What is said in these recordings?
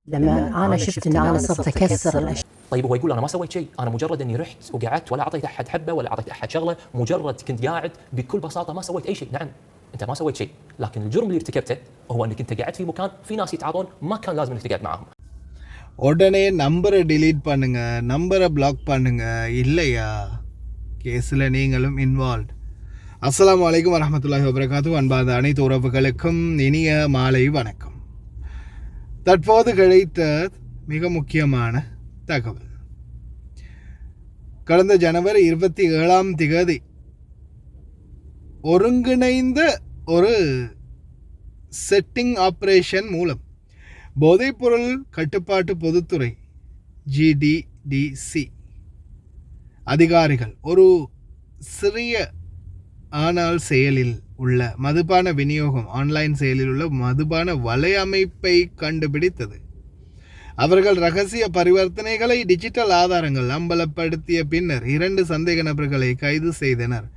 لما انا شفت ان انا صرت اكسر الاشياء. طيب هو يقول انا ما سويت شيء، انا مجرد اني رحت وقعدت ولا اعطيت احد حبه ولا اعطيت احد شغله، مجرد كنت قاعد بكل بساطه ما سويت اي شيء. نعم انت ما سويت شيء، لكن الجرم اللي ارتكبته هو انك انت قاعد في مكان في ناس يتعاطون ما كان لازم انك تقعد معاهم. உடனே நம்பரை delete பண்ணுங்க, நம்பரை பிளாக் பண்ணுங்க, இல்லையா கேஸில் நீங்களும் இன்வால்வ். அஸ்ஸலாமு அலைக்கும் வரஹ்மத்துல்லாஹி வபரகாத்துஹு. அன்பார்ந்த அனைத்து உறவுகளுக்கும் இனிய மாலை வணக்கம். தற்போது கிடைத்த மிக முக்கியமான தகவல், கடந்த ஜனவரி 27 ஒருங்கிணைந்த ஒரு செட்டிங் ஆப்ரேஷன் மூலம் போதைப்பொருள் கட்டுப்பாட்டு பொதுத்துறை GDDC அதிகாரிகள் ஒரு சிறிய ஆனால் செயலில் உள்ள மதுபான விநியோகம் ஆன்லைன் செயலில் உள்ள மதுபான வலையமைப்பை கண்டுபிடித்தது. அவர்கள் ரகசிய பரிவர்த்தனைகளை டிஜிட்டல் ஆதாரங்கள் அம்பலப்படுத்திய பின்னர் 2 சந்தேக நபர்களை கைது செய்தனர்.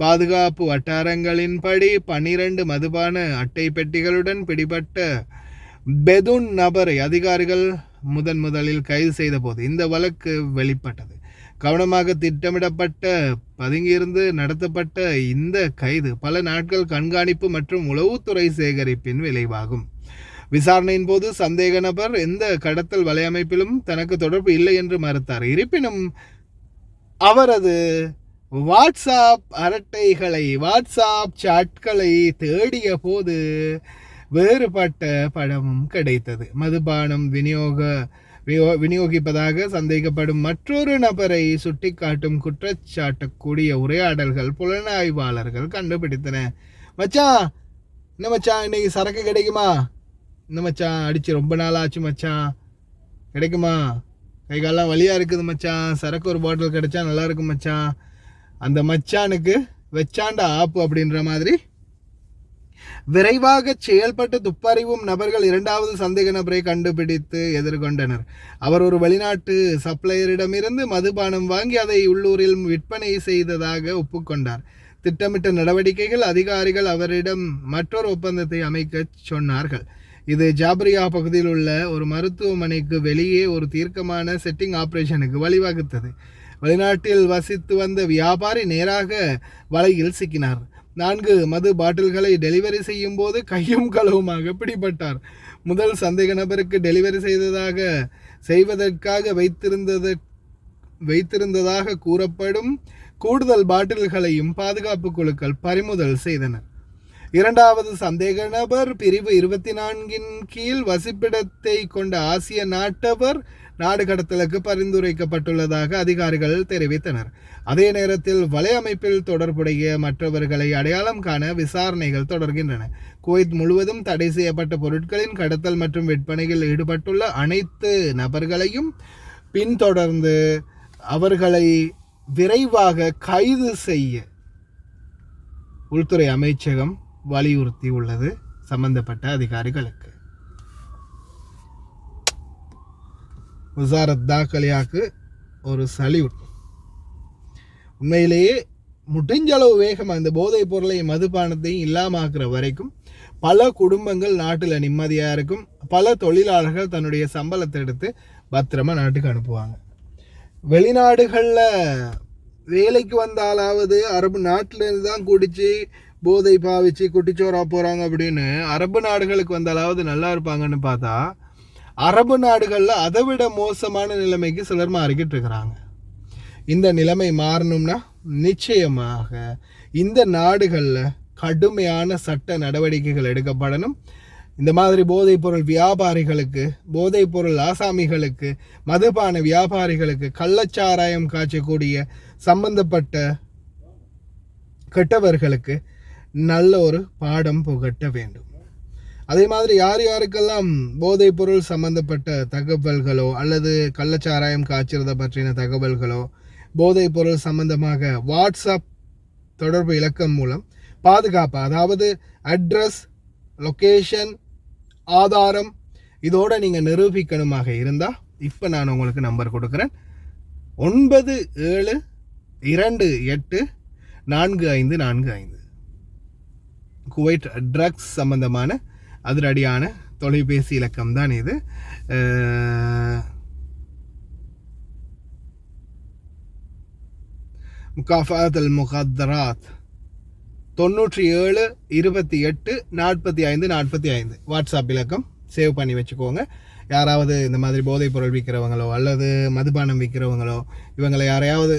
பாதுகாப்பு வட்டாரங்களின்படி 12 மதுபான அட்டை பெட்டிகளுடன் பிடிபட்ட பெதுன் நபரை அதிகாரிகள் முதலில் கைது செய்த போது இந்த வழக்கு வெளிப்பட்டது. கவனமாக திட்டமிடப்பட்ட பதுங்கியிருந்து நடத்தப்பட்ட இந்த கைது பல நாட்கள் கண்காணிப்பு மற்றும் உளவுத்துறை சேகரிப்பின் விளைவாகும். விசாரணையின் போது சந்தேக நபர் எந்த கடத்தல் வலையமைப்பிலும் தனக்கு தொடர்பு இல்லை என்று மறுத்தார். இருப்பினும் அவரது வாட்ஸ்அப் அரட்டைகளை வாட்ஸ்அப் சாட்களை தேடிய போது வேறுபட்ட படமும் கிடைத்தது. மதுபானம் விநியோகிப்பதாக சந்தேகப்படும் மற்றொரு நபரை சுட்டிக்காட்டும் குற்றச்சாட்டக்கூடிய உரையாடல்கள் புலனாய்வாளர்கள் கண்டுபிடித்தன. மச்சான் என்ன மச்சான், இன்னைக்கு சரக்கு கிடைக்குமா? என்ன மச்சான், அடிச்சு ரொம்ப நாள் ஆச்சு மச்சான், கிடைக்குமா? கை காலெல்லாம் வலியாக இருக்குது மச்சான், சரக்கு ஒரு பாட்டில் கிடைச்சா நல்லா இருக்கும் மச்சான். அந்த மச்சானுக்கு வச்சாண்டா ஆப்பு அப்படின்ற மாதிரி விரைவாக செயல்பட்டு துப்பறிவும் நபர்கள் 2வது சந்தேக நபரை கண்டுபிடித்து எதிர்கொண்டனர். அவர் ஒரு வெளிநாட்டு சப்ளையரிடமிருந்து மதுபானம் வாங்கி அதை உள்ளூரில் விற்பனை செய்ததாக ஒப்புக்கொண்டார். திட்டமிட்ட நடவடிக்கைகள் அதிகாரிகள் அவரிடம் மற்றொரு ஒப்பந்தத்தை அமைக்க சொன்னார்கள். இது ஜாபரியா பகுதியில் உள்ள ஒரு மருத்துவமனைக்கு வெளியே ஒரு தீர்க்கமான செட்டிங் ஆபரேஷனுக்கு வழிவகுத்தது. வெளிநாட்டில் வசித்து வந்த வியாபாரி நேராக வலையில் சிக்கினார். 4 மது பாட்டில்களை டெலிவரி செய்யும் போது கையும் களவுமாக பிடிபட்டார். முதல் சந்தேக நபருக்கு டெலிவரி செய்வதற்காக வைத்திருந்ததாக கூறப்படும் கூடுதல் பாட்டில்களையும் பாதுகாப்பு குழுக்கள் பறிமுதல் செய்தனர். 2வது சந்தேக நபர் பிரிவு 24 கீழ் வசிப்பிடத்தை கொண்ட ஆசிய நாட்டவர் நாடு கடத்தலுக்கு பரிந்துரைக்கப்பட்டுள்ளதாக அதிகாரிகள் தெரிவித்தனர். அதே நேரத்தில் வலையமைப்பில் தொடர்புடைய மற்றவர்களை அடையாளம் காண விசாரணைகள் தொடர்கின்றன. குவைத் முழுவதும் தடை செய்யப்பட்ட பொருட்களின் கடத்தல் மற்றும் விற்பனையில் ஈடுபட்டுள்ள அனைத்து நபர்களையும் பின்தொடர்ந்து அவர்களை விரைவாக கைது செய்ய உள்துறை அமைச்சகம் வலியுறுத்தி உள்ளது சம்பந்தப்பட்ட அதிகாரிகளுக்கு. வசாரத் தாக்கலியாக்கு ஒரு சல்யூட். உண்மையிலேயே முடிஞ்ச அளவு வேகமாக இந்த போதைப் பொருளையும் மதுபானத்தையும் இல்லாமாக்குற வரைக்கும் பல குடும்பங்கள் நாட்டில் நிம்மதியாக இருக்கும். பல தொழிலாளர்கள் தன்னுடைய சம்பளத்தை எடுத்து பத்திரமா நாட்டுக்கு அனுப்புவாங்க. வெளிநாடுகளில் வேலைக்கு வந்தாலாவது அரபு நாட்டிலேருந்து தான் குடித்து போதை பாவிச்சு குட்டிச்சோரா போகிறாங்க அப்படின்னு அரபு நாடுகளுக்கு வந்தாலாவது நல்லா இருப்பாங்கன்னு பார்த்தா அரபு நாடுகளில் அதை விட மோசமான நிலைமைக்கு சிலர் மாறிக்கிட்டு இருக்கிறாங்க. இந்த நிலைமை மாறணும்னா நிச்சயமாக இந்த நாடுகளில் கடுமையான சட்ட நடவடிக்கைகள் எடுக்கப்படணும். இந்த மாதிரி போதைப்பொருள் வியாபாரிகளுக்கு, போதைப்பொருள் ஆசாமிகளுக்கு, மதுபான வியாபாரிகளுக்கு, கள்ளச்சாராயம் காய்ச்சக்கூடிய சம்பந்தப்பட்ட கெட்டவர்களுக்கு நல்ல ஒரு பாடம் புகட்ட வேண்டும். அதே மாதிரி யாருக்கெல்லாம் போதைப் பொருள் சம்பந்தப்பட்ட தகவல்களோ அல்லது கள்ளச்சாராயம் காய்ச்சறதை பற்றின தகவல்களோ போதைப் பொருள் சம்பந்தமாக வாட்ஸ்அப் தொடர்பு இலக்கம் மூலம் பாதுகாப்பு, அதாவது அட்ரஸ், லொக்கேஷன், ஆதாரம் இதோடு நீங்கள் நிரூபிக்கணுமாக இருந்தால் இப்போ நான் உங்களுக்கு நம்பர் கொடுக்குறேன். 97284545. குவைட் ட்ரக்ஸ் சம்பந்தமான அதிரடியான தொலைபேசி இலக்கம் தான் இது. முகாஃபாத் அல் முகத்தராத் 97 28 45 45 வாட்ஸ்அப் இலக்கம் சேவ் பண்ணி வச்சுக்கோங்க. யாராவது இந்த மாதிரி போதைப் பொருள் விற்கிறவங்களோ அல்லது மதுபானம் விற்கிறவங்களோ இவங்களை யாரையாவது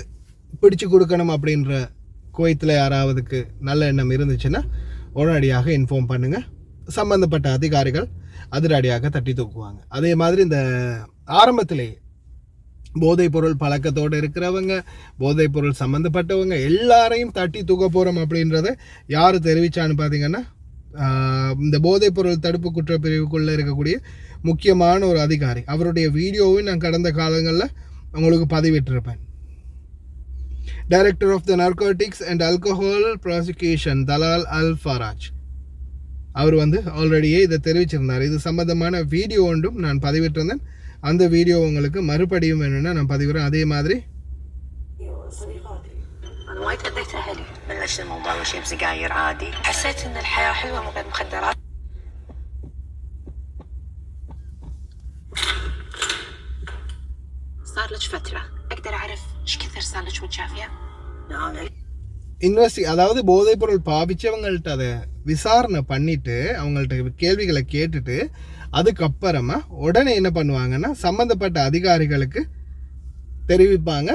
பிடிச்சு கொடுக்கணும் அப்படின்ற குவைத்தில் யாராவதுக்கு நல்ல எண்ணம் இருந்துச்சுன்னா உடனடியாக இன்ஃபார்ம் பண்ணுங்கள். சம்பந்தப்பட்ட அதிகாரிகள் அதிரடியாக தட்டி தூக்குவாங்க. அதே மாதிரி இந்த ஆரம்பத்திலேயே போதைப் பொருள் பழக்கத்தோடு இருக்கிறவங்க, போதைப் பொருள் சம்மந்தப்பட்டவங்க எல்லாரையும் தட்டி தூக்க போகிறோம் அப்படின்றத யார் தெரிவித்தான்னு பார்த்தீங்கன்னா இந்த போதைப் பொருள் தடுப்பு குற்றப்பிரிவுக்குள்ளே இருக்கக்கூடிய முக்கியமான ஒரு அதிகாரி. அவருடைய வீடியோவும் நான் கடந்த காலங்களில் உங்களுக்கு பதிவிட்டிருப்பேன். Director of the narcotics and alcohol prosecution Talal Al Faraj அவர் ஆல்ரெடியே இதை தெரிவிச்சிருந்தார். இது சம்பந்தமான வீடியோ ஒன்றும் நான் பதிவிட்டிருந்தேன். அந்த வீடியோ உங்களுக்கு மறுபடியும் வேணும்னா நான் பதிவிடுறேன். அதே மாதிரி أنا وايد أذيت أهلي. بلشت الموضوع وشي بسجاير عادي. حسيت إن الحياة حلوة من غير مخدرات. صار لك فترة أقدر أعرف إيش كثر صار لك متشافية؟ அதாவது போதைப் பொருள் பாவிச்சவங்கள்ட்ட அதை விசாரணை பண்ணிட்டு அவங்கள்ட்ட கேள்விகளை கேட்டுட்டு அதுக்கப்புறமா உடனே என்ன பண்ணுவாங்கன்னா சம்மந்தப்பட்ட அதிகாரிகளுக்கு தெரிவிப்பாங்க.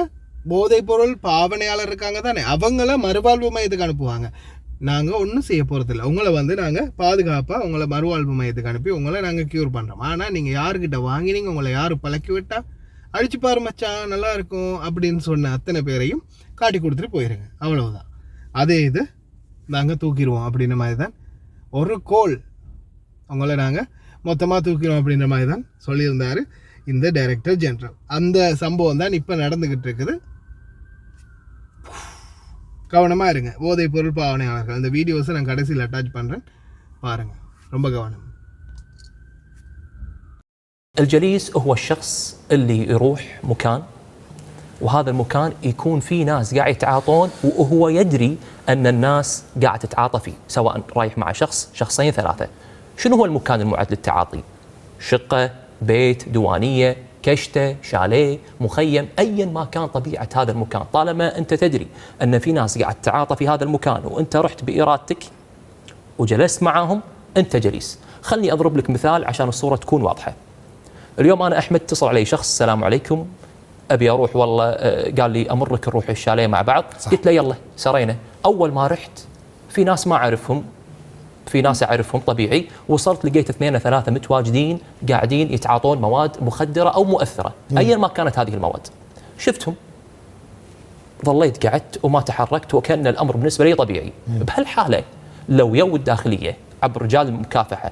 போதைப் பொருள் பாவனையாளர் இருக்காங்க தானே, அவங்கள மறுவாழ்வு மையத்துக்கு அனுப்புவாங்க. நாங்கள் ஒன்றும் செய்ய போகிறதில்ல, உங்களை நாங்கள் பாதுகாப்பாக உங்களை மறுவாழ்வு மையத்துக்கு அனுப்பி உங்களை நாங்கள் க்யூர் பண்ணுறோம். ஆனால் நீங்கள் யாருக்கிட்ட வாங்கினீங்க, உங்களை யார் பழக்கி விட்டா அழிச்சு பாரு மச்சான் நல்லா இருக்கும் அப்படின்னு சொன்ன அத்தனை பேரையும் காட்டி கொடுத்துட்டு போயிருங்க, அவ்வளவுதான். அதே இது நாங்கள் தூக்கிடுவோம் அப்படின்ற மாதிரி தான் ஒரு கோல், உங்களை நாங்கள் மொத்தமாக தூக்கிடுவோம் அப்படின்ற மாதிரி தான் சொல்லியிருந்தார் இந்த டைரக்டர் ஜெனரல். அந்த சம்பவம் தான் இப்போ நடந்துக்கிட்டு இருக்குது. கவனமாக இருங்க போதைப் பொருள் பாவனையாளர்கள். இந்த வீடியோஸை நான் கடைசியில் அட்டாச் பண்ணுறேன், பாருங்கள், ரொம்ப கவனம். الجليس هو الشخص اللي يروح مكان وهذا المكان يكون فيه ناس قاعد يتعاطون وهو يدري أن الناس قاعد تتعاطى فيه، سواء رايح مع شخص شخصين ثلاثة. شنو هو المكان المعد للتعاطي؟ شقة، بيت، ديوانية، كشتة، شاليه، مخيم، أيا ما كان طبيعة هذا المكان، طالما أنت تدري أن في ناس قاعد تتعاطى في هذا المكان وأنت رحت بإرادتك وجلست معاهم، أنت جليس. خلني أضرب لك مثال عشان الصورة تكون واضحة. اليوم أنا أحمد اتصل علي شخص، السلام عليكم، أبي أروح والله، قال لي أمرك نروح الشاليه مع بعض. صح. قلت له يلا، سرينا. أول ما رحت في ناس ما أعرفهم، في ناس أعرفهم طبيعي، وصلت لقيت 2 3 متواجدين قاعدين يتعاطون مواد مخدرة أو مؤثرة، أيا ما كانت هذه المواد. شفتهم، ظليت قعدت وما تحركت وكأن الأمر بالنسبة لي طبيعي. بهالحالة لو يو الداخلية عبر رجال المكافحة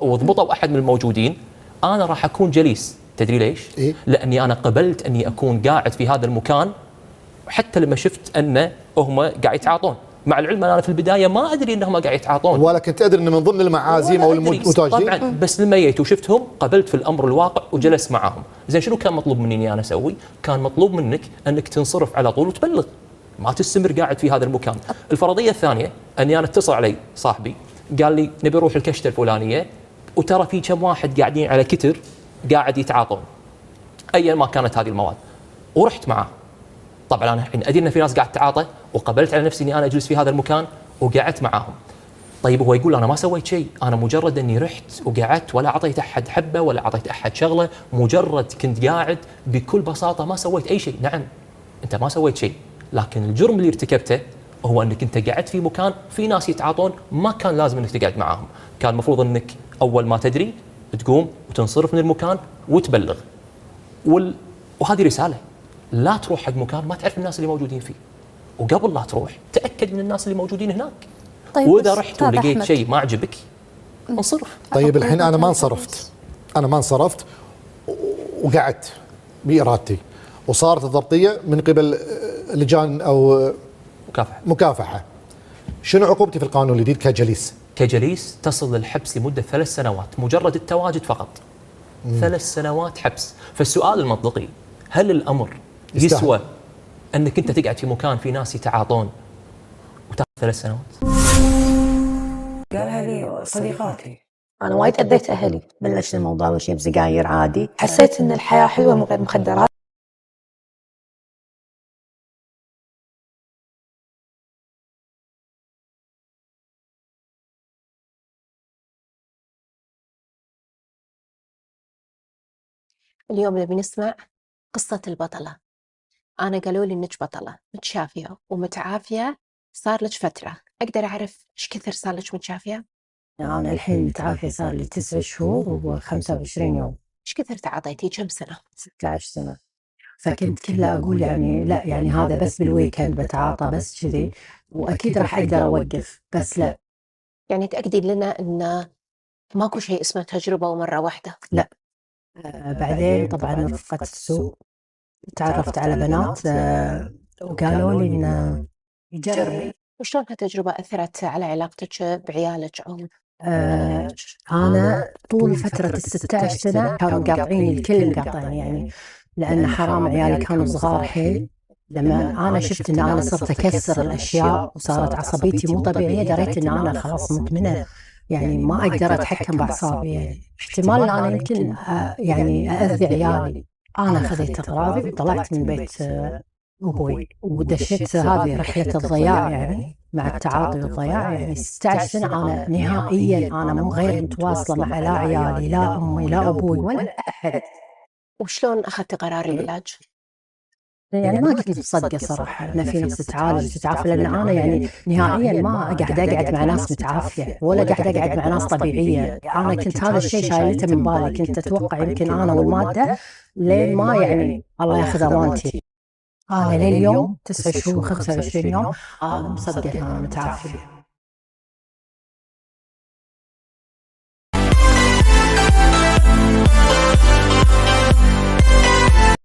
وضبطوا أحد من الموجودين، أنا راح أكون جليس. تدري ليش؟ إيه؟ لأني أنا قبلت أني أكون قاعد في هذا المكان حتى لما شفت أن هم قاعد يتعاطون، مع العلم أنا في البداية ما أدري أنهم قاعد يتعاطون، ولكن تدري أن من ضمن المعازيم أو المتواجدين. طبعا بس لما جيت وشفتهم قبلت في الأمر الواقع وجلست معاهم. زين شنو كان مطلوب مني أنا أسوي؟ كان مطلوب منك أنك تنصرف على طول وتبلغ، ما تستمر قاعد في هذا المكان. الفرضية الثانية أني أنا اتصل علي صاحبي قال لي نبي نروح الكشتة الفلانية وترى في كم واحد قاعدين على كتر قاعد يتعاطون أيا ما كانت هذه المواد، ورحت معاه. طبعا أنا الحين أدري أن في ناس قاعد تتعاطى وقبلت على نفسي أني أنا أجلس في هذا المكان وقعدت معاهم. طيب هو يقول أنا ما سويت شيء، أنا مجرد أني رحت وقعدت ولا أعطيت أحد حبة ولا أعطيت أحد شغلة، مجرد كنت قاعد بكل بساطة ما سويت أي شيء. نعم أنت ما سويت شيء، لكن الجرم اللي ارتكبته هو أنك أنت قعدت في مكان في ناس يتعاطون، ما كان لازم أنك تقعد معاهم. كان المفروض أنك أول ما تدري تقوم وتنصرف من المكان وتبلغ. وهذه رسالة، لا تروح حق مكان ما تعرف الناس اللي موجودين فيه، وقبل لا تروح تأكد من الناس اللي موجودين هناك. طيب وإذا رحت ولقيت شيء ما عجبك انصرف. طيب الحين أنا ما انصرفت وقعدت بإرادتي وصارت الضبطية من قبل لجان أو مكافحة، شنو عقوبتي في القانون الجديد كجليس؟ كجليس تصل للحبس لمدة 3 سنوات، مجرد التواجد فقط. 3 سنوات حبس. فالسؤال المنطقي، هل الأمر يسوى أنك أنت تقعد في مكان في ناس يتعاطون وتاخذ 3 سنوات؟ قالها لي صديقاتي. أنا وايد أذيت أهلي. بلشت الموضوع أول شيء بسجاير عادي، حسيت إن الحياة حلوة من غير مخدرات. اليوم نبي نسمع قصة البطلة. أنا قالوا لي إنك بطلة متشافية ومتعافية، صار لك فترة، أقدر أعرف إيش كثر صار لك متشافية؟ أنا الحين متعافية صار لي 9 شهور و25 يوم. إيش كثر تعاطيتي؟ كم سنة؟ 16 سنة. فكنت كلها أقول يعني لا، يعني هذا بس بالويكند بتعاطى بس كذي، وأكيد راح أقدر أوقف، بس لا. يعني تأكدين لنا إن ماكو شيء اسمه تجربة ومرة واحدة؟ لا. بعدين طبعا رفقة السوق، تعرفت على بنات وقالوا لي إن جربي. وشلون هالتجربة أثرت على علاقتك بعيالك أو؟ أنا طول فترة 16 سنة كانوا مقاطعين، الكل مقاطعين يعني، لأن حرام عيالي كانوا صغار حيل. لما أنا شفت إن أنا صرت أكسر الأشياء وصارت عصبيتي مو طبيعية، دريت إن أنا خلاص مدمنة، يعني ما أقدر أتحكم بأعصابي. يعني احتمال إن أنا يمكن يعني أأذي عيالي. أنا خذيت أغراضي وطلعت من بيت أبوي ودشيت هذه رحلة الضياع، يعني مع التعاطي والضياع. يعني 16 سنة أنا نهائيا أنا مو غير متواصلة مع لا عيالي لا أمي لا أبوي ولا أحد. وشلون أخذت قرار العلاج؟ يعني ما كنت مصدقة صراحة أن في ناس تتعالج تتعافى، لأن أنا يعني نهائيا ما أقعد مع ناس متعافية ولا قاعد أقعد مع ناس طبيعية. أنا كنت هذا الشيء شايلته من بالي، كنت أتوقع يمكن أنا والمادة لين ما يعني الله ياخذ أمانتي. أنا لليوم 9 شهور 25 يوم أنا مصدقة أن أنا متعافية.